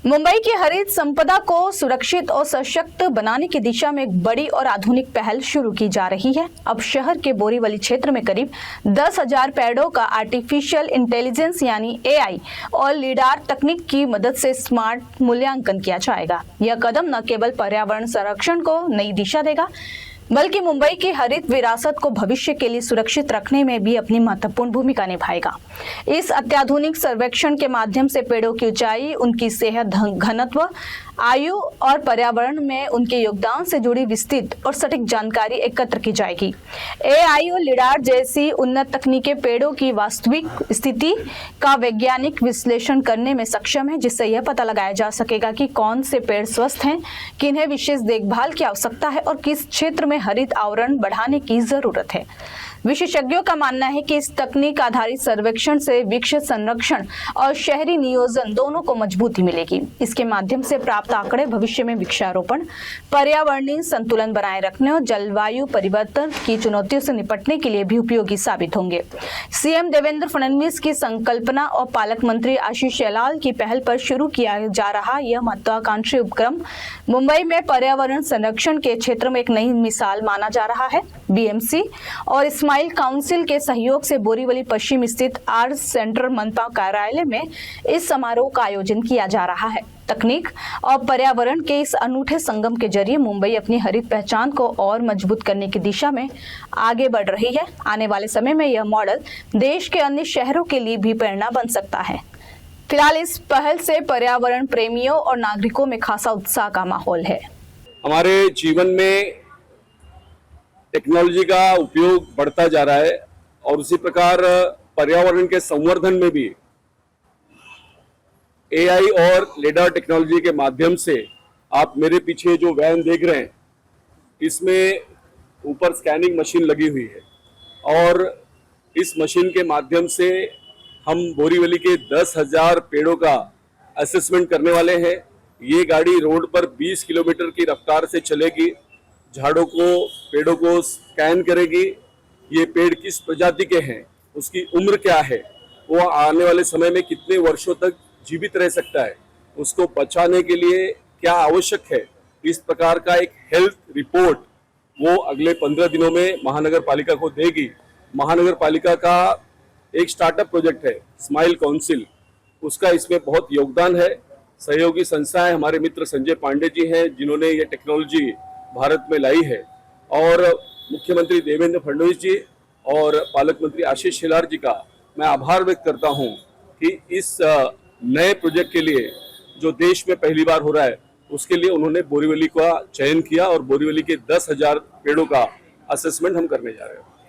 मुंबई की हरित संपदा को सुरक्षित और सशक्त बनाने की दिशा में एक बड़ी और आधुनिक पहल शुरू की जा रही है। अब शहर के बोरीवली क्षेत्र में करीब 10,000 पेड़ों का आर्टिफिशियल इंटेलिजेंस यानी एआई और लीडार तकनीक की मदद से स्मार्ट मूल्यांकन किया जाएगा। यह कदम न केवल पर्यावरण संरक्षण को नई दिशा देगा, बल्कि मुंबई की हरित विरासत को भविष्य के लिए सुरक्षित रखने में भी अपनी महत्वपूर्ण भूमिका निभाएगा। इस अत्याधुनिक सर्वेक्षण के माध्यम से पेड़ों की ऊंचाई, उनकी सेहत, घनत्व, आयु और पर्यावरण में उनके योगदान से जुड़ी विस्तृत और सटीक जानकारी एकत्र की जाएगी। एआई और लिडार जैसी उन्नत तकनीकें पेड़ों की वास्तविक स्थिति का वैज्ञानिक विश्लेषण करने में सक्षम है, जिससे यह पता लगाया जा सकेगा कि कौन से पेड़ स्वस्थ हैं, किन्हें विशेष देखभाल की आवश्यकता है और किस क्षेत्र में हरित आवरण बढ़ाने की जरूरत है। विशेषज्ञों का मानना है कि इस तकनीक आधारित सर्वेक्षण से वृक्ष संरक्षण और शहरी नियोजन दोनों को मजबूती मिलेगी। इसके माध्यम से प्राप्त आंकड़े भविष्य में वृक्षारोपण, पर्यावरणीय संतुलन बनाए रखने और जलवायु परिवर्तन की चुनौतियों से निपटने के लिए भी उपयोगी साबित होंगे। सीएम देवेंद्र फडणवीस की संकल्पना और पालक मंत्री आशीष शेलार की पहल पर शुरू किया जा रहा यह महत्वाकांक्षी उपक्रम मुंबई में पर्यावरण संरक्षण के क्षेत्र में एक नई मिसाल माना जा रहा है। बीएमसी और स्माइल काउंसिल के सहयोग से बोरीवली पश्चिम स्थित आर सेंटर मनपा कार्यालय में इस समारोह का आयोजन किया जा रहा है। तकनीक और पर्यावरण के इस अनूठे संगम के जरिए मुंबई अपनी हरित पहचान को और मजबूत करने की दिशा में आगे बढ़ रही है। आने वाले समय में यह मॉडल देश के अन्य शहरों के लिए भी प्रेरणा बन सकता है। फिलहाल इस पहल से पर्यावरण प्रेमियों और नागरिकों में खासा उत्साह का माहौल है। हमारे जीवन में टेक्नोलॉजी का उपयोग बढ़ता जा रहा है और उसी प्रकार पर्यावरण के संवर्धन में भी एआई और लिडार टेक्नोलॉजी के माध्यम से आप मेरे पीछे जो वैन देख रहे हैं, इसमें ऊपर स्कैनिंग मशीन लगी हुई है और इस मशीन के माध्यम से हम बोरीवली के 10,000 पेड़ों का असेसमेंट करने वाले हैं। ये गाड़ी रोड पर 20 किलोमीटर की रफ्तार से चलेगी, झाड़ों को, पेड़ों को स्कैन करेगी। ये पेड़ किस प्रजाति के हैं, उसकी उम्र क्या है, वो आने वाले समय में कितने वर्षों तक जीवित रह सकता है, उसको बचाने के लिए क्या आवश्यक है, इस प्रकार का एक हेल्थ रिपोर्ट वो अगले 15 दिनों में महानगर पालिका को देगी। महानगर पालिका का एक स्टार्टअप प्रोजेक्ट है स्माइल काउंसिल, उसका इसमें बहुत योगदान है। सहयोगी संस्थाएं हमारे मित्र संजय पांडे जी हैं, जिन्होंने ये टेक्नोलॉजी भारत में लाई है, और मुख्यमंत्री देवेंद्र फडणवीस जी और पालक मंत्री आशीष शेलार जी का मैं आभार व्यक्त करता हूं कि इस नए प्रोजेक्ट के लिए जो देश में पहली बार हो रहा है, उसके लिए उन्होंने बोरीवली का चयन किया और बोरीवली के 10,000 पेड़ों का असेसमेंट हम करने जा रहे हैं।